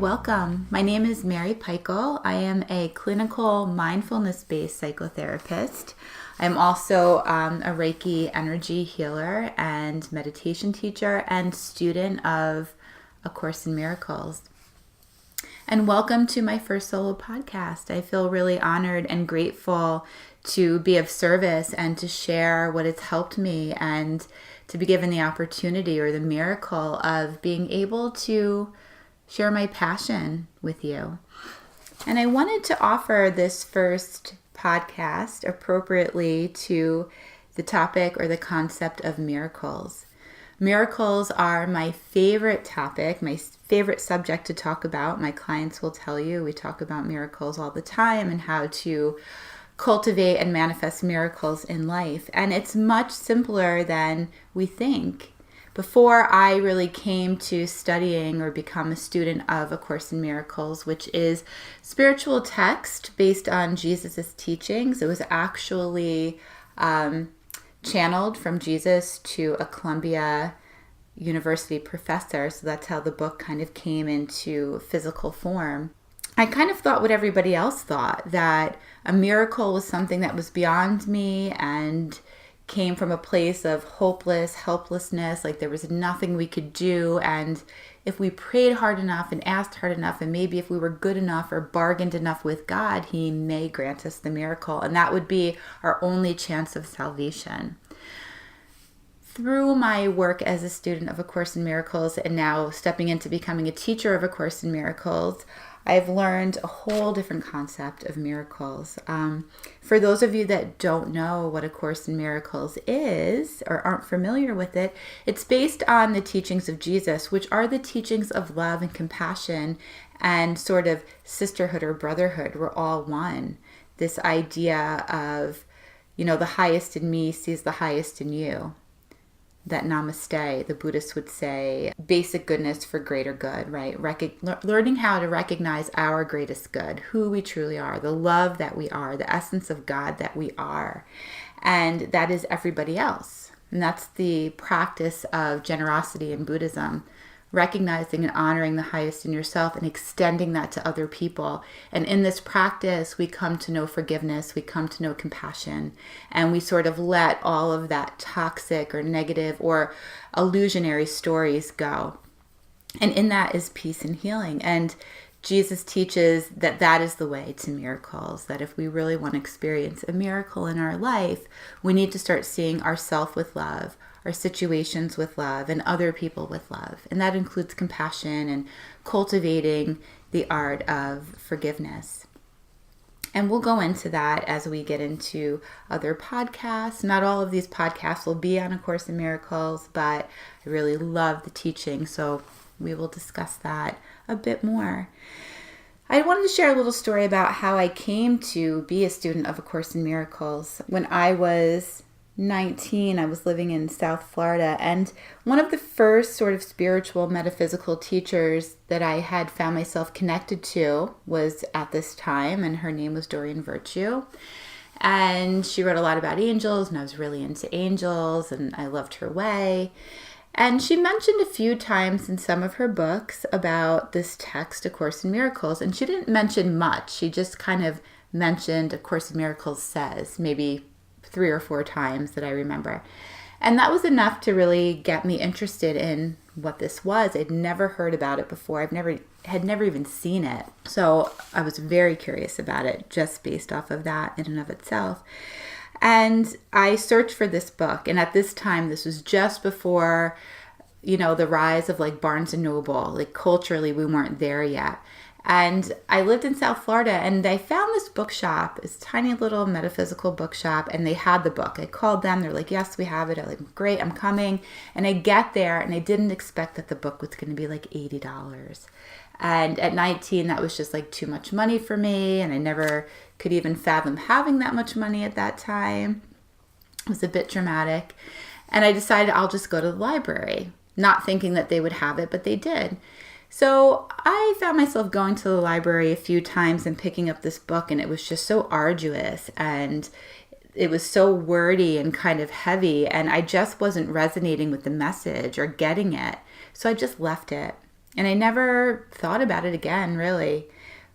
welcome. My name is Mary Peichel. I am a clinical mindfulness-based psychotherapist. I'm also a Reiki energy healer and meditation teacher and student of A Course in Miracles. And welcome to my first solo podcast. I feel really honored and grateful to be of service and to share what has helped me and to be given the opportunity or the miracle of being able to share my passion with you. And I wanted to offer this first podcast appropriately to the topic or the concept of miracles. Miracles are my favorite topic, my favorite subject to talk about. My clients will tell you we talk about miracles all the time and how to cultivate and manifest miracles in life. And it's much simpler than we think. Before I really came to studying or become a student of A Course in Miracles, which is spiritual text based on Jesus' teachings, it was actually channeled from Jesus to a Columbia University professor. So that's how the book kind of came into physical form. I kind of thought what everybody else thought, that a miracle was something that was beyond me and came from a place of helplessness, like there was nothing we could do, and if we prayed hard enough and asked hard enough, and maybe if we were good enough or bargained enough with God, He may grant us the miracle, and that would be our only chance of salvation. Through my work as a student of A Course in Miracles and now stepping into becoming a teacher of A Course in Miracles, I've learned a whole different concept of miracles. For those of you that don't know what A Course in Miracles is or aren't familiar with it, it's based on the teachings of Jesus, which are the teachings of love and compassion and sort of sisterhood or brotherhood. We're all one. This idea of, the highest in me sees the highest in you. That namaste, the Buddhists would say, basic goodness for greater good, right? Learning how to recognize our greatest good, who we truly are, the love that we are, the essence of God that we are. And that is everybody else. And that's the practice of generosity in Buddhism, recognizing and honoring the highest in yourself and extending that to other people. And in this practice, we come to know forgiveness, we come to know compassion, and we sort of let all of that toxic or negative or illusionary stories go. And in that is peace and healing. And Jesus teaches that that is the way to miracles, that if we really want to experience a miracle in our life, we need to start seeing ourselves with love, our situations with love, and other people with love. And that includes compassion and cultivating the art of forgiveness. And we'll go into that as we get into other podcasts. Not all of these podcasts will be on A Course in Miracles, but I really love the teaching, so we will discuss that a bit more. I wanted to share a little story about how I came to be a student of A Course in Miracles. When I was 19, I was living in South Florida, and one of the first sort of spiritual metaphysical teachers that I had found myself connected to was at this time, and her name was Dorian Virtue. And she wrote a lot about angels, and I was really into angels, and I loved her way. And she mentioned a few times in some of her books about this text, A Course in Miracles, and she didn't mention much. She just kind of mentioned A Course in Miracles says, maybe 3 or 4 times that I remember. And that was enough to really get me interested in what this was. I'd never heard about it before. Had never even seen it. So I was very curious about it just based off of that in and of itself. And I searched for this book. And at this time, this was just before, the rise of like Barnes and Noble. Like culturally, we weren't there yet. And I lived in South Florida, and I found this bookshop, this tiny little metaphysical bookshop, and they had the book. I called them. They're like, yes, we have it. I'm like, great, I'm coming. And I get there, and I didn't expect that the book was going to be like $80. And at 19, that was just like too much money for me, and I never could even fathom having that much money at that time. It was a bit dramatic. And I decided I'll just go to the library, not thinking that they would have it, but they did. So I found myself going to the library a few times and picking up this book, and it was just so arduous and it was so wordy and kind of heavy, and I just wasn't resonating with the message or getting it. So I just left it. And I never thought about it again, really.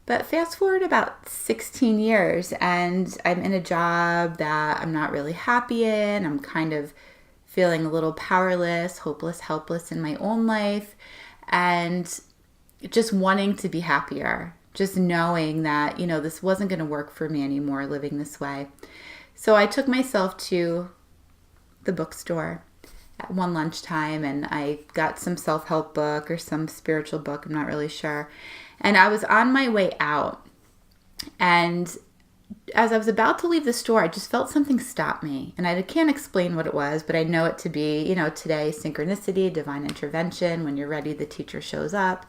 But fast forward about 16 years and I'm in a job that I'm not really happy in. I'm kind of feeling a little powerless, hopeless, helpless in my own life, and just wanting to be happier, just knowing that, this wasn't going to work for me anymore living this way. So I took myself to the bookstore at one lunchtime and I got some self-help book or some spiritual book, I'm not really sure. And I was on my way out, and as I was about to leave the store, I just felt something stop me. And I can't explain what it was, but I know it to be, today, synchronicity, divine intervention. When you're ready, the teacher shows up.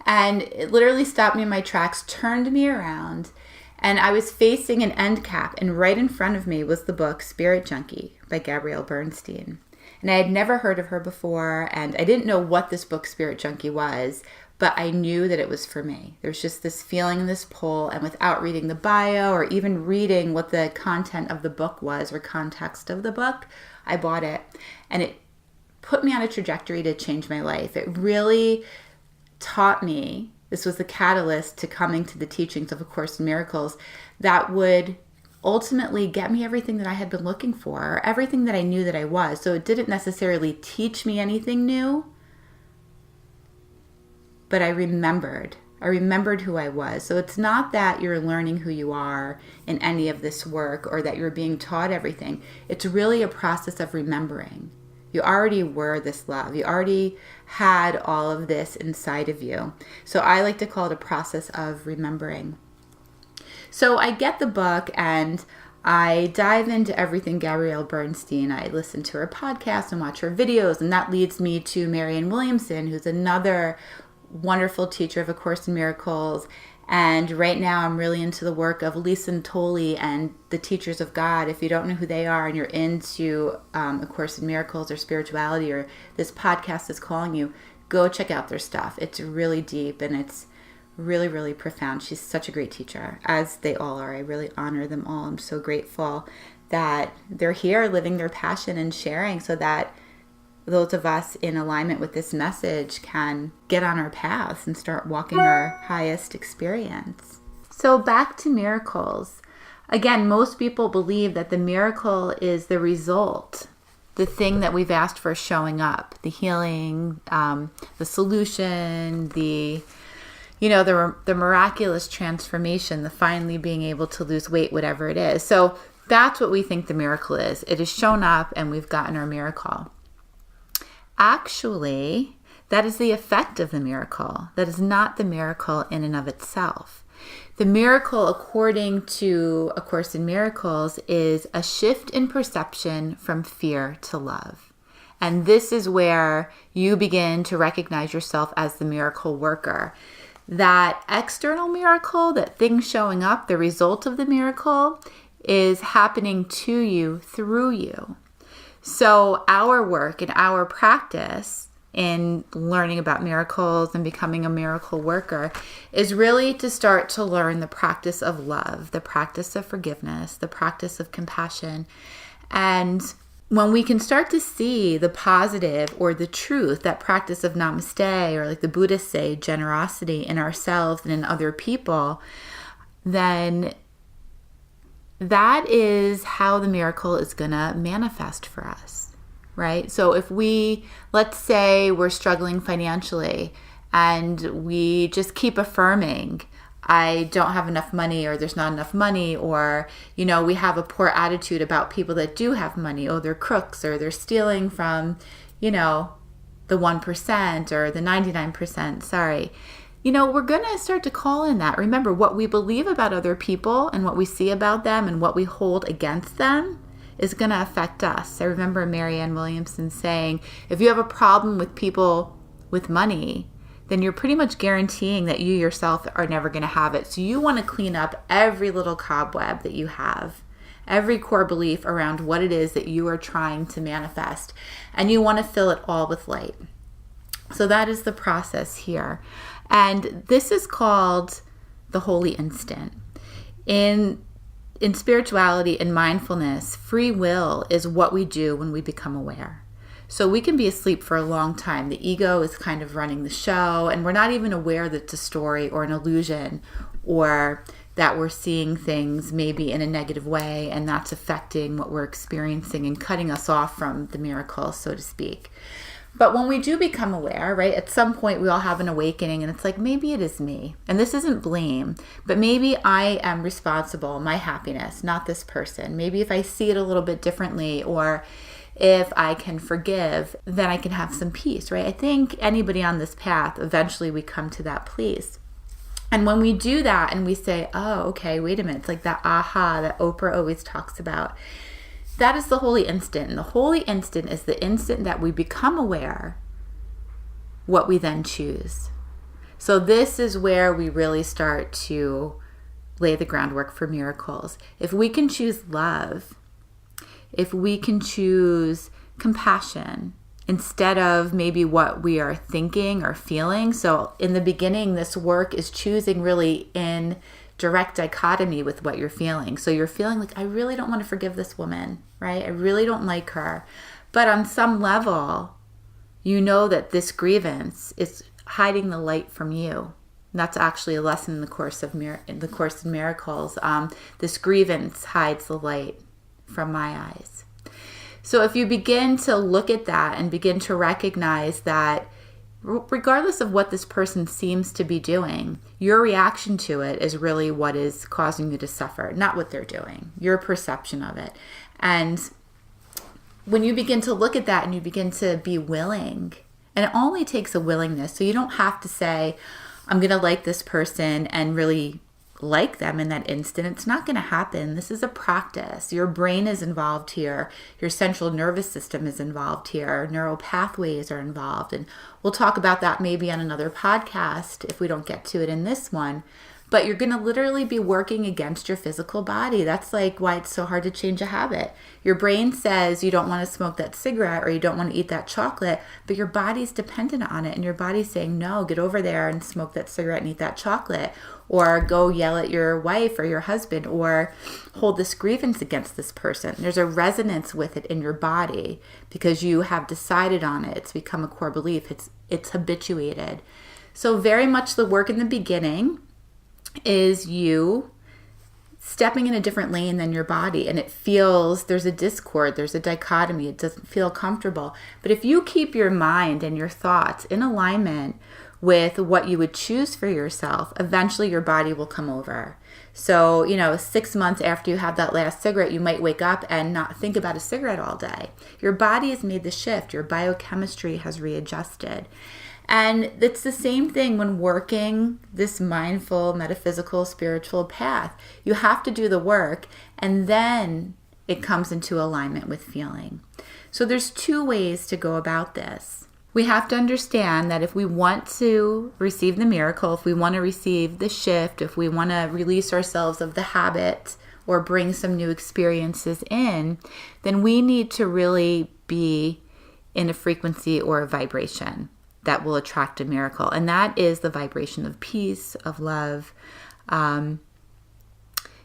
And it literally stopped me in my tracks, turned me around, and I was facing an end cap, and right in front of me was the book Spirit Junkie by Gabrielle Bernstein. And I had never heard of her before, and I didn't know what this book Spirit Junkie was, but I knew that it was for me. There's just this feeling, this pull, and without reading the bio or even reading what the content of the book was or context of the book, I bought it. And it put me on a trajectory to change my life. It really taught me, this was the catalyst to coming to the teachings of A Course in Miracles, that would ultimately get me everything that I had been looking for, or everything that I knew that I was. So it didn't necessarily teach me anything new, but I remembered who I was. So it's not that you're learning who you are in any of this work or that you're being taught everything. It's really a process of remembering. You already were this love. You already had all of this inside of you. So I like to call it a process of remembering. So I get the book and I dive into everything Gabrielle Bernstein. I listen to her podcast and watch her videos, and that leads me to Marianne Williamson, who's another wonderful teacher of A Course in Miracles. And right now I'm really into the work of Lisa Natoli and the Teachers of God. If you don't know who they are and you're into A Course in Miracles or spirituality, or this podcast is calling you, go check out their stuff. It's really deep and it's really, really profound. She's such a great teacher, as they all are. I really honor them all. I'm so grateful that they're here living their passion and sharing, so that those of us in alignment with this message can get on our paths and start walking our highest experience. So back to miracles. Again, most people believe that the miracle is the result, the thing that we've asked for showing up, the healing, the solution, the miraculous transformation, the finally being able to lose weight, whatever it is. So that's what we think the miracle is. It has shown up and we've gotten our miracle. Actually, that is the effect of the miracle. That is not the miracle in and of itself. The miracle, according to A Course in Miracles, is a shift in perception from fear to love. And this is where you begin to recognize yourself as the miracle worker. That external miracle, that thing showing up, the result of the miracle, is happening to you through you. So our work and our practice in learning about miracles and becoming a miracle worker is really to start to learn the practice of love, the practice of forgiveness, the practice of compassion. And when we can start to see the positive or the truth, that practice of namaste, or like the Buddhists say, generosity in ourselves and in other people, then that is how the miracle is going to manifest for us, right? So if let's say we're struggling financially and we just keep affirming, I don't have enough money, or there's not enough money, or, we have a poor attitude about people that do have money. Oh, they're crooks, or they're stealing from, the 1% or the 99%, sorry. We're going to start to call in that. Remember, what we believe about other people and what we see about them and what we hold against them is going to affect us. I remember Marianne Williamson saying, if you have a problem with people with money, then you're pretty much guaranteeing that you yourself are never going to have it. So you want to clean up every little cobweb that you have, every core belief around what it is that you are trying to manifest, and you want to fill it all with light. So that is the process here. And this is called the holy instant. In spirituality and mindfulness, free will is what we do when we become aware. So we can be asleep for a long time. The ego is kind of running the show, and we're not even aware that it's a story or an illusion, or that we're seeing things maybe in a negative way, and that's affecting what we're experiencing and cutting us off from the miracle, so to speak. But when we do become aware, right, at some point we all have an awakening, and it's like, maybe it is me. And this isn't blame, but maybe I am responsible, my happiness, not this person. Maybe if I see it a little bit differently, or if I can forgive, then I can have some peace, right? I think anybody on this path, eventually we come to that place. And when we do that and we say, oh, okay, wait a minute, it's like that aha that Oprah always talks about. That is the holy instant. And the holy instant is the instant that we become aware what we then choose. So this is where we really start to lay the groundwork for miracles. If we can choose love, if we can choose compassion, instead of maybe what we are thinking or feeling. So in the beginning, this work is choosing really in direct dichotomy with what you're feeling. So you're feeling like, I really don't want to forgive this woman, right? I really don't like her. But on some level, you know that this grievance is hiding the light from you. And that's actually a lesson in the Course in Miracles. This grievance hides the light from my eyes. So if you begin to look at that and begin to recognize that regardless of what this person seems to be doing, your reaction to it is really what is causing you to suffer, not what they're doing, your perception of it. And when you begin to look at that and you begin to be willing, and it only takes a willingness, so you don't have to say, I'm going to like this person and really like them in that instant. It's not going to happen. This is a practice. Your brain is involved here. Your central nervous system is involved here. Neural pathways are involved. And we'll talk about that maybe on another podcast if we don't get to it in this one. But you're going to literally be working against your physical body. That's like why it's so hard to change a habit. Your brain says you don't want to smoke that cigarette or you don't want to eat that chocolate, but your body's dependent on it. And your body's saying, no, get over there and smoke that cigarette and eat that chocolate. Or go yell at your wife or your husband, or hold this grievance against this person. There's a resonance with it in your body because you have decided on it. It's become a core belief. It's habituated. So very much the work in the beginning is you stepping in a different lane than your body, and it feels there's a discord, there's a dichotomy, it doesn't feel comfortable. But if you keep your mind and your thoughts in alignment with what you would choose for yourself, eventually your body will come over. So, 6 months after you have that last cigarette, you might wake up and not think about a cigarette all day. Your body has made the shift. Your biochemistry has readjusted. And it's the same thing when working this mindful, metaphysical, spiritual path. You have to do the work, and then it comes into alignment with feeling. So there's 2 ways to go about this. We have to understand that if we want to receive the miracle, if we want to receive the shift, if we want to release ourselves of the habit or bring some new experiences in, then we need to really be in a frequency or a vibration that will attract a miracle. And that is the vibration of peace, of love.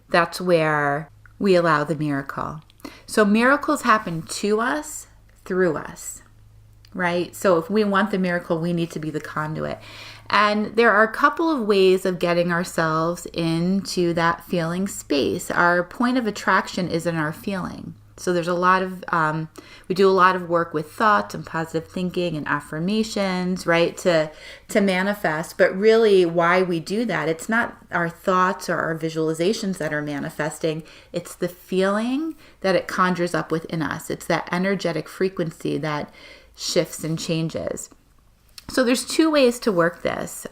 That's where we allow the miracle. So miracles happen to us, through us. Right? So if we want the miracle, we need to be the conduit. And there are a couple of ways of getting ourselves into that feeling space. Our point of attraction is in our feeling. So there's a lot of, we do a lot of work with thoughts and positive thinking and affirmations, right, to manifest. But really why we do that, it's not our thoughts or our visualizations that are manifesting. It's the feeling that it conjures up within us. It's that energetic frequency that shifts and changes. So there's 2 ways to work this.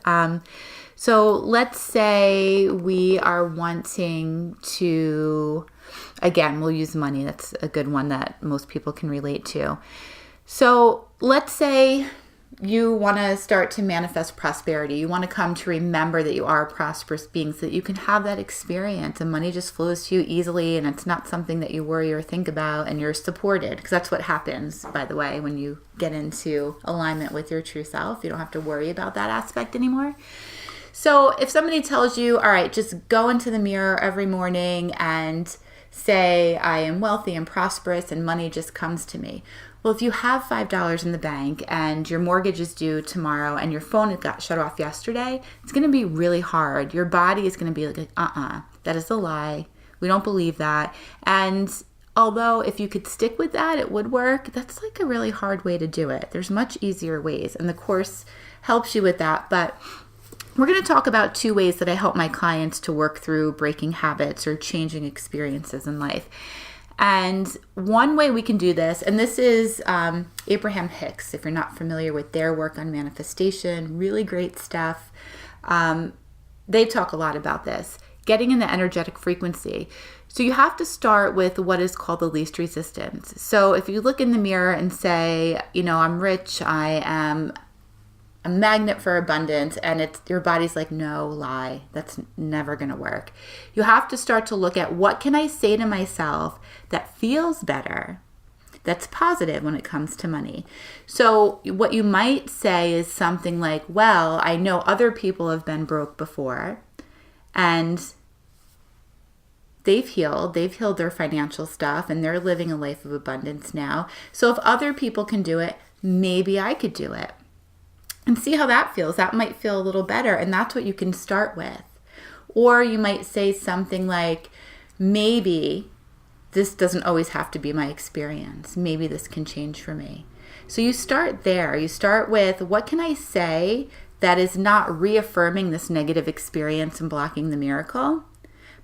So let's say we are wanting to, again, we'll use money. That's a good one that most people can relate to. So let's say you want to start to manifest prosperity. You want to come to remember that you are a prosperous being so that you can have that experience and money just flows to you easily and it's not something that you worry or think about and you're supported. Because that's what happens, by the way, when you get into alignment with your true self. You don't have to worry about that aspect anymore. So if somebody tells you, all right, just go into the mirror every morning and say I am wealthy and prosperous and money just comes to me. Well, if you have $5 in the bank and your mortgage is due tomorrow and your phone got shut off yesterday, it's going to be really hard. Your body is going to be like, that is a lie. We don't believe that. And although if you could stick with that, it would work, that's like a really hard way to do it. There's much easier ways, and the course helps you with that. But we're going to talk about 2 ways that I help my clients to work through breaking habits or changing experiences in life. And one way we can do this, and this is Abraham Hicks, if you're not familiar with their work on manifestation, really great stuff. They talk a lot about this, getting in the energetic frequency. So you have to start with what is called the least resistance. So if you look in the mirror and say, I'm rich, I am a magnet for abundance, and your body's like, no, lie, that's never going to work. You have to start to look at, what can I say to myself that feels better, that's positive when it comes to money. So what you might say is something like, well, I know other people have been broke before, and they've healed their financial stuff, and they're living a life of abundance now. So if other people can do it, maybe I could do it. And see how that feels. That might feel a little better, and that's what you can start with. Or you might say something like, maybe this doesn't always have to be my experience. Maybe this can change for me. So you start there. You start with, what can I say that is not reaffirming this negative experience and blocking the miracle?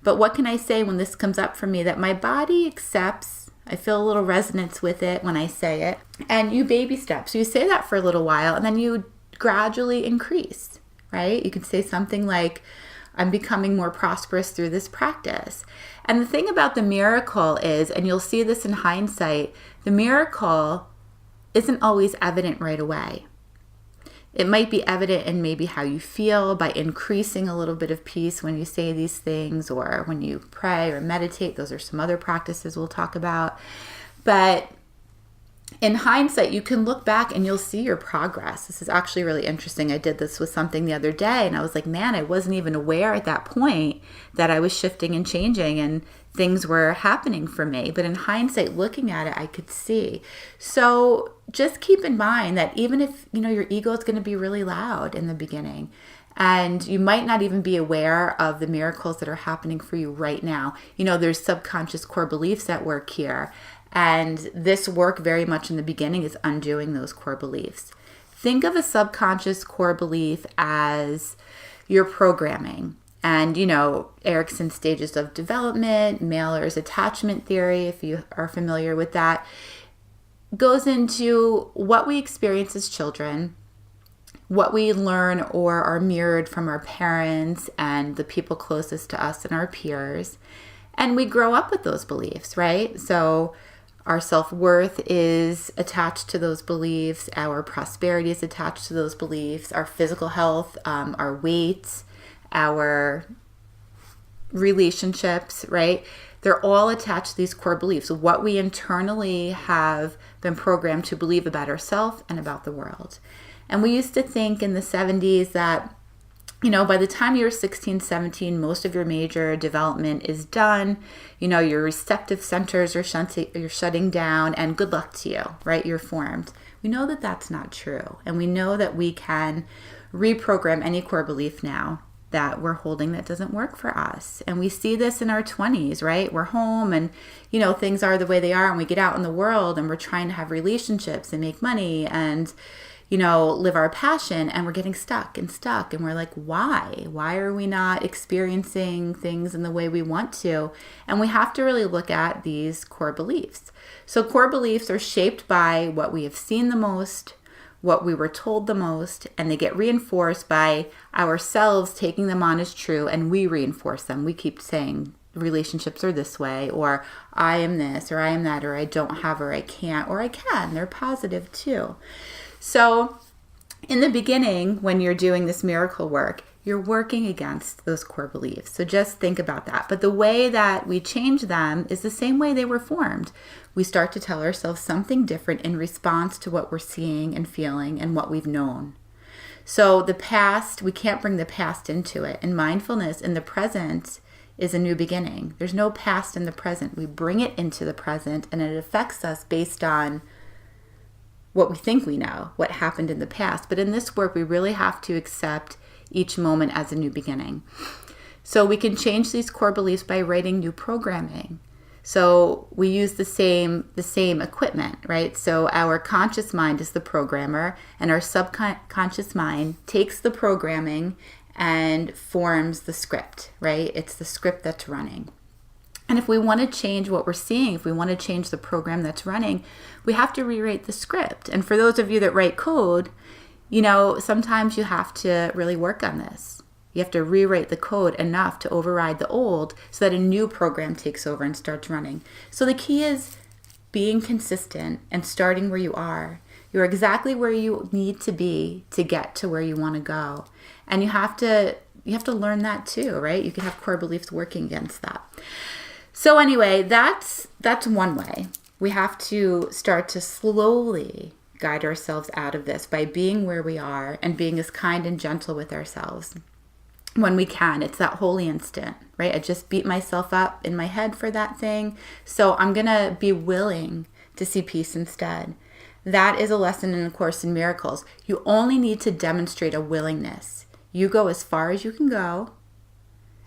But what can I say when this comes up for me that my body accepts? I feel a little resonance with it when I say it. And you baby steps. So you say that for a little while, and then you gradually increase, right? You could say something like, I'm becoming more prosperous through this practice. And the thing about the miracle is, and you'll see this in hindsight, the miracle isn't always evident right away. It might be evident in maybe how you feel by increasing a little bit of peace when you say these things, or when you pray or meditate. Those are some other practices we'll talk about. But in hindsight, you can look back and you'll see your progress. This is actually really interesting. I did this with something the other day, and I was like, man, I wasn't even aware at that point that I was shifting and changing and things were happening for me. But in hindsight, looking at it, I could see. So just keep in mind that even if, your ego is going to be really loud in the beginning, and you might not even be aware of the miracles that are happening for you right now. There's subconscious core beliefs at work here. And this work very much in the beginning is undoing those core beliefs. Think of a subconscious core belief as your programming. And, Erickson's stages of development, Mailer's attachment theory, if you are familiar with that, goes into what we experience as children, what we learn or are mirrored from our parents and the people closest to us and our peers. And we grow up with those beliefs, right? So our self-worth is attached to those beliefs. Our prosperity is attached to those beliefs. Our physical health, our weight, our relationships, right? They're all attached to these core beliefs. What we internally have been programmed to believe about ourselves and about the world. And we used to think in the 70s that, by the time you're 16, 17, most of your major development is done. Your receptive centers are you're shutting down, and good luck to you, right? You're formed. We know that that's not true. And we know that we can reprogram any core belief now that we're holding that doesn't work for us. And we see this in our 20s, right? We're home and, things are the way they are, and we get out in the world and we're trying to have relationships and make money and, live our passion, and we're getting stuck. And we're like, why? Why are we not experiencing things in the way we want to? And we have to really look at these core beliefs. So core beliefs are shaped by what we have seen the most, what we were told the most, and they get reinforced by ourselves taking them on as true, and we reinforce them. We keep saying relationships are this way, or I am this, or I am that, or I don't have, or I can't, or I can. They're positive too. So in the beginning, when you're doing this miracle work, you're working against those core beliefs. So just think about that. But the way that we change them is the same way they were formed. We start to tell ourselves something different in response to what we're seeing and feeling and what we've known. So the past, we can't bring the past into it. And mindfulness in the present is a new beginning. There's no past in the present. We bring it into the present, and it affects us based on what we think we know, what happened in the past. But in this work, we really have to accept each moment as a new beginning. So we can change these core beliefs by writing new programming. So we use the same equipment, right? So our conscious mind is the programmer, and our subconscious mind takes the programming and forms the script, right? It's the script that's running. And if we want to change what we're seeing, if we want to change the program that's running, we have to rewrite the script. And for those of you that write code, sometimes you have to really work on this. You have to rewrite the code enough to override the old so that a new program takes over and starts running. So the key is being consistent and starting where you are. You're exactly where you need to be to get to where you want to go. And you have to learn that too, right? You can have core beliefs working against that. So anyway, that's one way. We have to start to slowly guide ourselves out of this by being where we are and being as kind and gentle with ourselves when we can. It's that holy instant, right? I just beat myself up in my head for that thing. So I'm going to be willing to see peace instead. That is a lesson in A Course in Miracles. You only need to demonstrate a willingness. You go as far as you can go,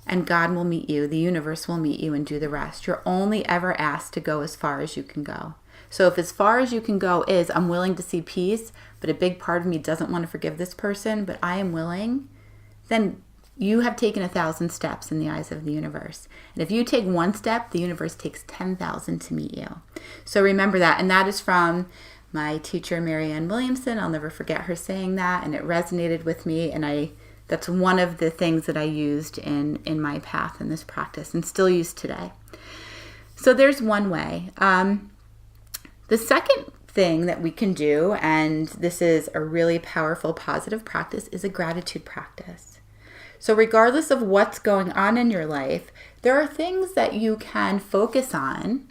and God will meet you. The universe will meet you and do the rest. You're only ever asked to go as far as you can go. So if as far as you can go is, I'm willing to see peace, but a big part of me doesn't want to forgive this person, but I am willing, then you have taken 1,000 steps in the eyes of the universe. And if you take one step, the universe takes 10,000 to meet you. So remember that. And that is from my teacher, Marianne Williamson. I'll never forget her saying that, and it resonated with me. And that's one of the things that I used in my path in this practice and still use today. So there's one way. The second thing that we can do, and this is a really powerful positive practice, is a gratitude practice. So regardless of what's going on in your life, there are things that you can focus on,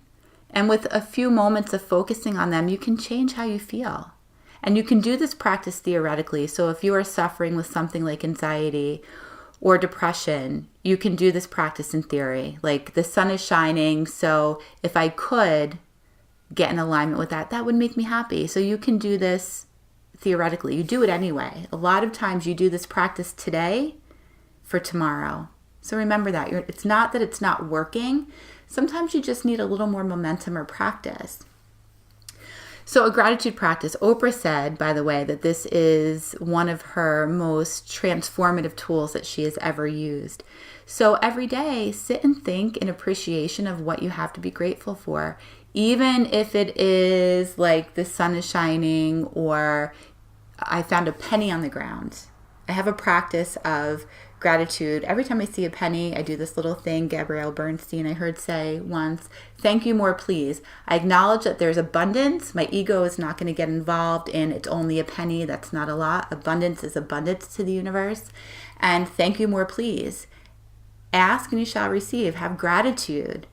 and with a few moments of focusing on them, you can change how you feel. And you can do this practice theoretically. So if you are suffering with something like anxiety or depression, you can do this practice in theory. Like, the sun is shining, so if I could get in alignment with that, that would make me happy. So you can do this theoretically. You do it anyway. A lot of times you do this practice today for tomorrow. So remember that. It's not that it's not working. Sometimes you just need a little more momentum or practice. So a gratitude practice, Oprah said, by the way, that this is one of her most transformative tools that she has ever used. So every day, sit and think in appreciation of what you have to be grateful for. Even if it is like the sun is shining or I found a penny on the ground. I have a practice of gratitude. Every time I see a penny, I do this little thing Gabrielle Bernstein I heard say once, thank you, more please. I acknowledge that there's abundance. My ego is not going to get involved in it's only a penny. That's not a lot. Abundance is abundance to the universe. And thank you, more please. Ask and you shall receive. Have gratitude.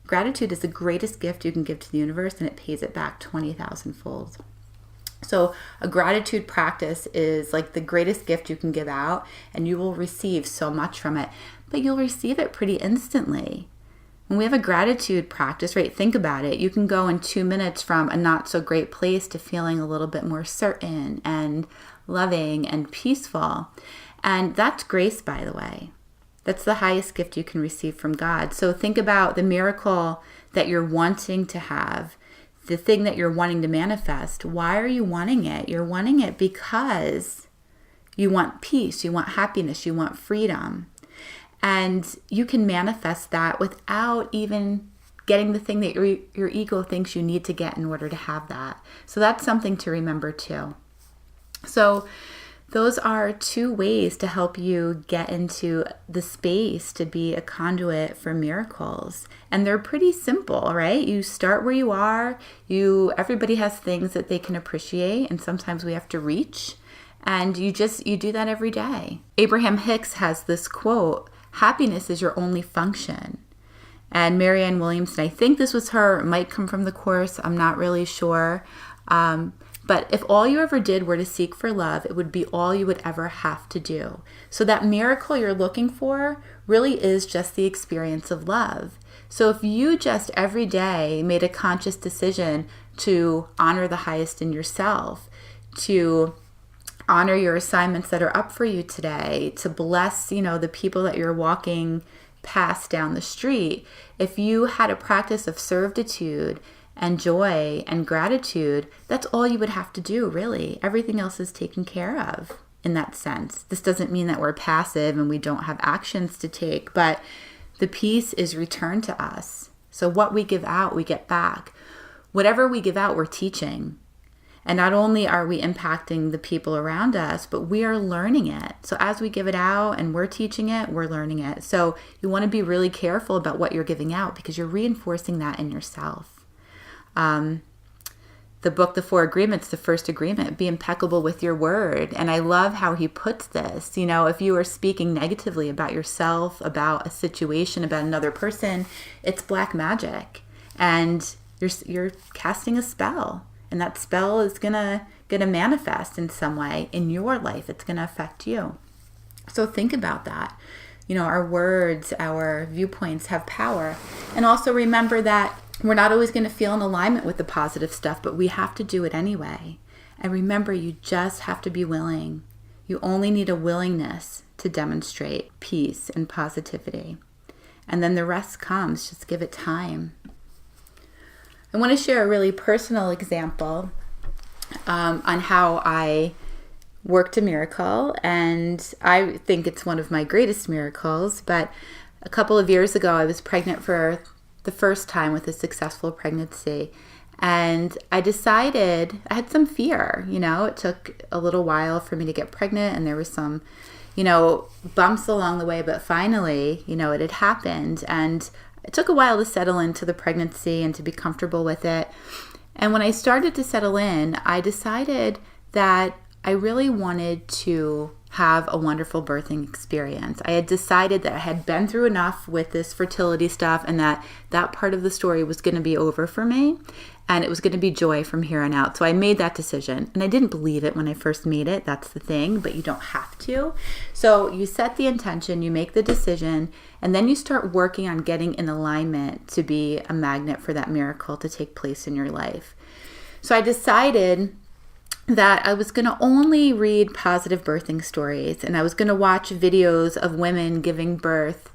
Gratitude is the greatest gift you can give to the universe, and it pays it back 20,000 fold. So a gratitude practice is like the greatest gift you can give out, and you will receive so much from it, but you'll receive it pretty instantly. When we have a gratitude practice, right, think about it. You can go in 2 minutes from a not so great place to feeling a little bit more certain and loving and peaceful. And that's grace, by the way. That's the highest gift you can receive from God. So think about the miracle that you're wanting to have, the thing that you're wanting to manifest. Why are you wanting it? You're wanting it because you want peace, you want happiness, you want freedom. And you can manifest that without even getting the thing that your ego thinks you need to get in order to have that. So that's something to remember too. So those are 2 ways to help you get into the space to be a conduit for miracles. And they're pretty simple, right? You start where you are. Everybody has things that they can appreciate, and sometimes we have to reach. And you do that every day. Abraham Hicks has this quote, happiness is your only function. And Marianne Williamson, I think this was her, it might come from the Course, I'm not really sure. But if all you ever did were to seek for love, it would be all you would ever have to do. So that miracle you're looking for really is just the experience of love. So if you just every day made a conscious decision to honor the highest in yourself, to honor your assignments that are up for you today, to bless, the people that you're walking past down the street, if you had a practice of servitude and joy and gratitude, that's all you would have to do, really. Everything else is taken care of in that sense. This doesn't mean that we're passive and we don't have actions to take, but the peace is returned to us. So what we give out, we get back. Whatever we give out, we're teaching. And not only are we impacting the people around us, but we are learning it. So as we give it out and we're teaching it, we're learning it. So you want to be really careful about what you're giving out because you're reinforcing that in yourself. The book, The Four Agreements, the first agreement, be impeccable with your word. And I love how he puts this. If you are speaking negatively about yourself, about a situation, about another person, it's black magic. And you're casting a spell. And that spell is gonna manifest in some way in your life. It's gonna affect you. So think about that. Our words, our viewpoints have power. And also remember that we're not always going to feel in alignment with the positive stuff, but we have to do it anyway. And remember, you just have to be willing. You only need a willingness to demonstrate peace and positivity. And then the rest comes. Just give it time. I want to share a really personal example on how I worked a miracle. And I think it's one of my greatest miracles. But a couple of years ago, I was pregnant for the first time with a successful pregnancy. And I decided, I had some fear, it took a little while for me to get pregnant and there was some, bumps along the way, but finally, it had happened. And it took a while to settle into the pregnancy and to be comfortable with it. And when I started to settle in, I decided that I really wanted to have a wonderful birthing experience. I had decided that I had been through enough with this fertility stuff and that part of the story was going to be over for me and it was going to be joy from here on out. So I made that decision and I didn't believe it when I first made it. That's the thing, but you don't have to. So you set the intention, you make the decision, and then you start working on getting in alignment to be a magnet for that miracle to take place in your life. So I decided that I was going to only read positive birthing stories and I was going to watch videos of women giving birth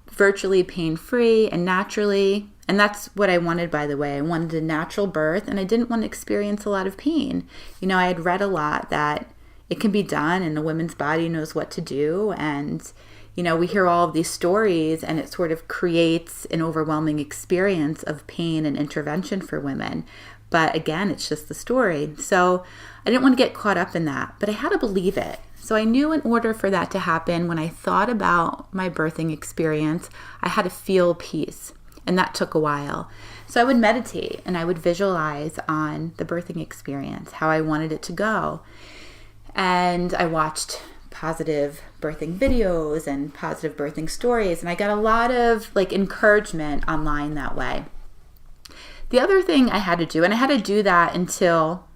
virtually pain-free and naturally. And that's what I wanted, by the way. I wanted a natural birth and I didn't want to experience a lot of pain. I had read a lot that it can be done and a woman's body knows what to do. And, we hear all of these stories and it sort of creates an overwhelming experience of pain and intervention for women. But again, it's just the story. So I didn't want to get caught up in that, but I had to believe it. So I knew in order for that to happen, when I thought about my birthing experience, I had to feel peace. And that took a while. So I would meditate and I would visualize on the birthing experience, how I wanted it to go. And I watched positive birthing videos and positive birthing stories. And I got a lot of encouragement online that way. The other thing I had to do, and I had to do that until,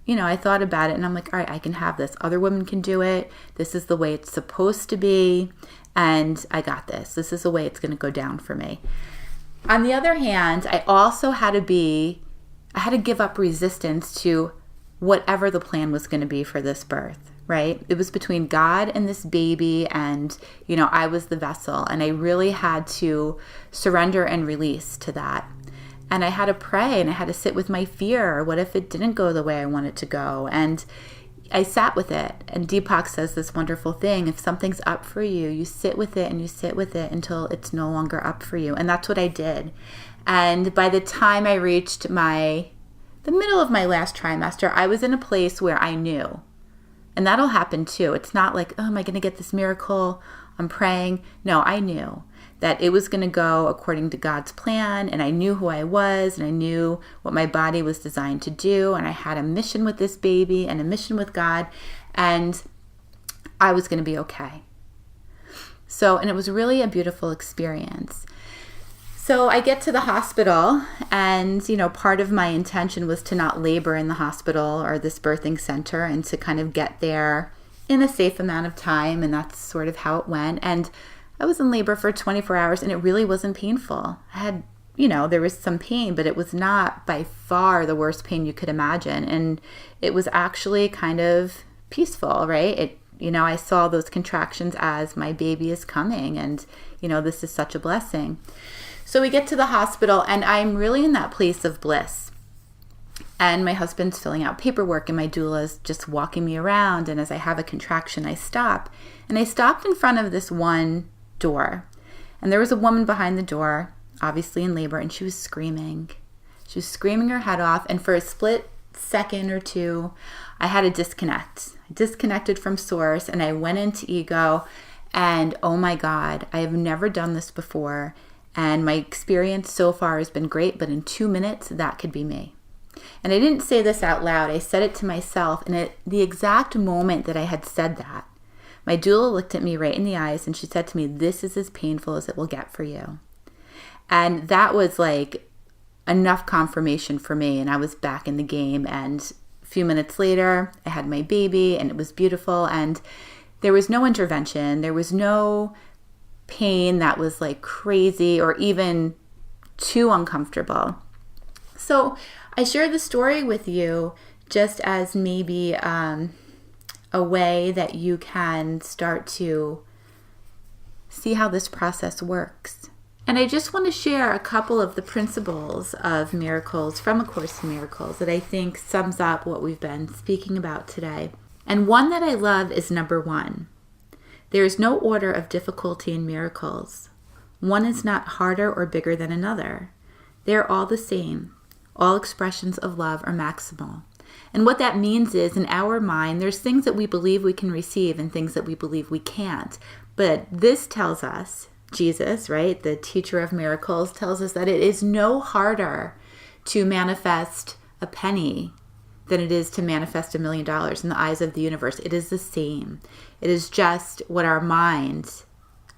I thought about it and I'm like, all right, I can have this. Other women can do it. This is the way it's supposed to be. And I got this. This is the way it's going to go down for me. On the other hand, I also had to give up resistance to whatever the plan was going to be for this birth, right? It was between God and this baby and, I was the vessel. And I really had to surrender and release to that. And I had to pray and I had to sit with my fear. What if it didn't go the way I wanted to go? And I sat with it. And Deepak says this wonderful thing. If something's up for you, you sit with it and you sit with it until it's no longer up for you. And that's what I did. And by the time I reached the middle of my last trimester, I was in a place where I knew. And that'll happen too. It's not like, oh, am I going to get this miracle? I'm praying. No, I knew that it was going to go according to God's plan, and I knew who I was, and I knew what my body was designed to do, and I had a mission with this baby and a mission with God, and I was going to be okay. And it was really a beautiful experience. So I get to the hospital and, part of my intention was to not labor in the hospital or this birthing center and to kind of get there in a safe amount of time. And that's sort of how it went. And I was in labor for 24 hours and it really wasn't painful. I had, there was some pain, but it was not by far the worst pain you could imagine. And it was actually kind of peaceful, right? I saw those contractions as my baby is coming and, this is such a blessing. So we get to the hospital and I'm really in that place of bliss. And my husband's filling out paperwork and my doula is just walking me around. And as I have a contraction, I stop. And I stopped in front of this one door. And there was a woman behind the door, obviously in labor, and she was screaming. She was screaming her head off. And for a split second or two, I had to disconnect. I disconnected from source and I went into ego. And oh my God, I have never done this before. And my experience so far has been great, but in 2 minutes, that could be me. And I didn't say this out loud. I said it to myself. And at the exact moment that I had said that, my doula looked at me right in the eyes and she said to me, "This is as painful as it will get for you." And that was like enough confirmation for me. And I was back in the game. And a few minutes later, I had my baby and it was beautiful. And there was no intervention. There was no pain that was like crazy or even too uncomfortable. So I share the story with you just as maybe a way that you can start to see how this process works. And I just want to share a couple of the principles of miracles from A Course in Miracles that I think sums up what we've been speaking about today. And one that I love is number 1. There is no order of difficulty in miracles. One is not harder or bigger than another. They are all the same. All expressions of love are maximal. And what that means is, in our mind, there's things that we believe we can receive and things that we believe we can't. But this tells us, Jesus, right, the teacher of miracles, tells us that it is no harder to manifest a penny than it is to manifest $1 million in the eyes of the universe. It is the same. It is just what our mind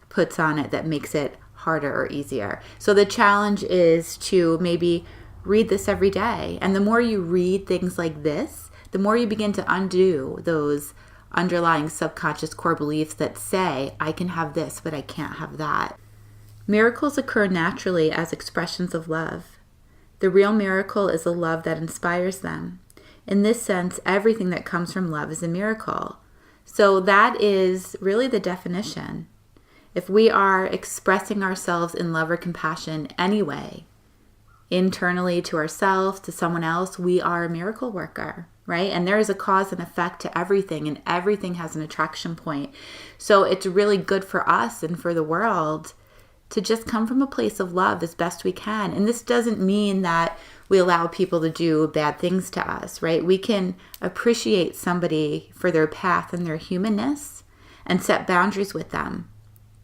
puts on it that makes it harder or easier. So the challenge is to maybe read this every day. And the more you read things like this, the more you begin to undo those underlying subconscious core beliefs that say, I can have this, but I can't have that. Miracles occur naturally as expressions of love. The real miracle is a love that inspires them. In this sense, everything that comes from love is a miracle. So that is really the definition. If we are expressing ourselves in love or compassion anyway, internally to ourselves, to someone else, we are a miracle worker, right? And there is a cause and effect to everything, and everything has an attraction point. So it's really good for us and for the world to just come from a place of love as best we can. And this doesn't mean that we allow people to do bad things to us, right? We can appreciate somebody for their path and their humanness and set boundaries with them.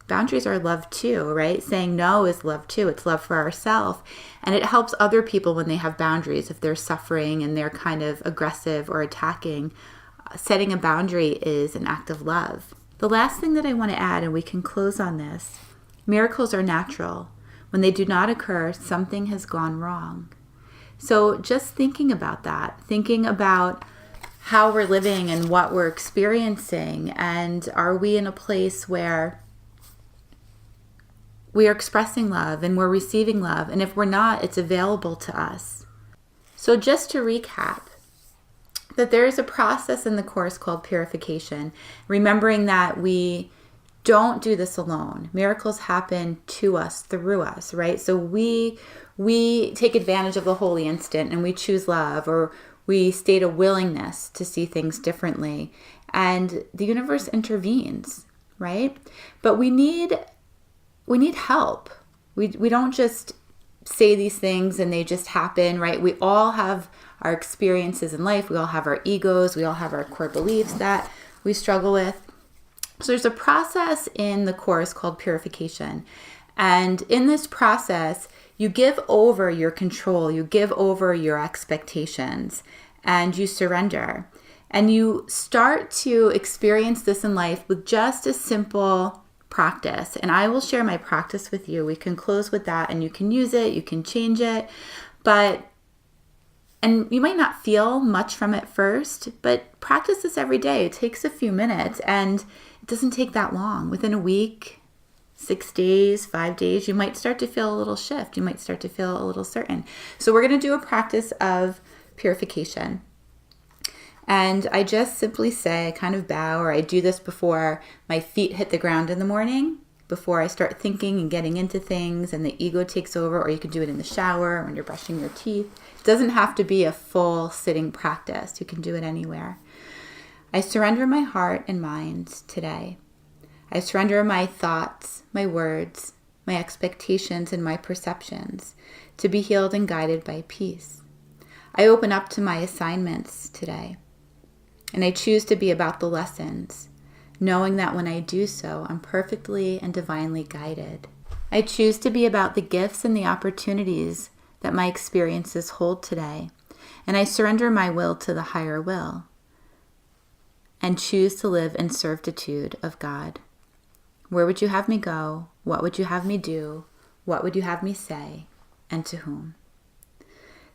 Boundaries are love too, right? Saying no is love too. It's love for ourselves. And it helps other people when they have boundaries. If they're suffering and they're kind of aggressive or attacking, setting a boundary is an act of love. The last thing that I want to add, and we can close on this, miracles are natural. When they do not occur, something has gone wrong. So just thinking about that, thinking about how we're living and what we're experiencing, and are we in a place where we are expressing love and we're receiving love, and if we're not, it's available to us. So just to recap, that there is a process in the Course called purification, remembering that we don't do this alone. Miracles happen to us, through us, right? So we take advantage of the holy instant and we choose love, or we state a willingness to see things differently, and the universe intervenes, right? But we need help. We don't just say these things and they just happen, right? We all have our experiences in life. We all have our egos. We all have our core beliefs that we struggle with. So there's a process in the Course called purification. And in this process, you give over your control, you give over your expectations, and you surrender. And you start to experience this in life with just a simple practice. And I will share my practice with you. We can close with that and you can use it, you can change it. And you might not feel much from it first, but practice this every day. It takes a few minutes and it doesn't take that long. Within a week, 6 days, 5 days, you might start to feel a little shift. You might start to feel a little certain. So we're going to do a practice of purification. And I just simply say, I kind of bow, or I do this before my feet hit the ground in the morning, before I start thinking and getting into things and the ego takes over, or you can do it in the shower when you're brushing your teeth. It doesn't have to be a full sitting practice. You can do it anywhere. I surrender my heart and mind today. I surrender my thoughts, my words, my expectations, and my perceptions to be healed and guided by peace. I open up to my assignments today, and I choose to be about the lessons, knowing that when I do so, I'm perfectly and divinely guided. I choose to be about the gifts and the opportunities that my experiences hold today, and I surrender my will to the higher will and choose to live in servitude of God. Where would you have me go? What would you have me do? What would you have me say? And to whom?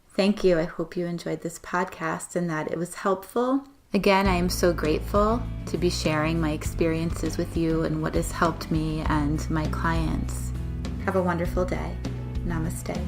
Thank you. I hope you enjoyed this podcast and that it was helpful. Again, I am so grateful to be sharing my experiences with you and what has helped me and my clients. Have a wonderful day. Namaste.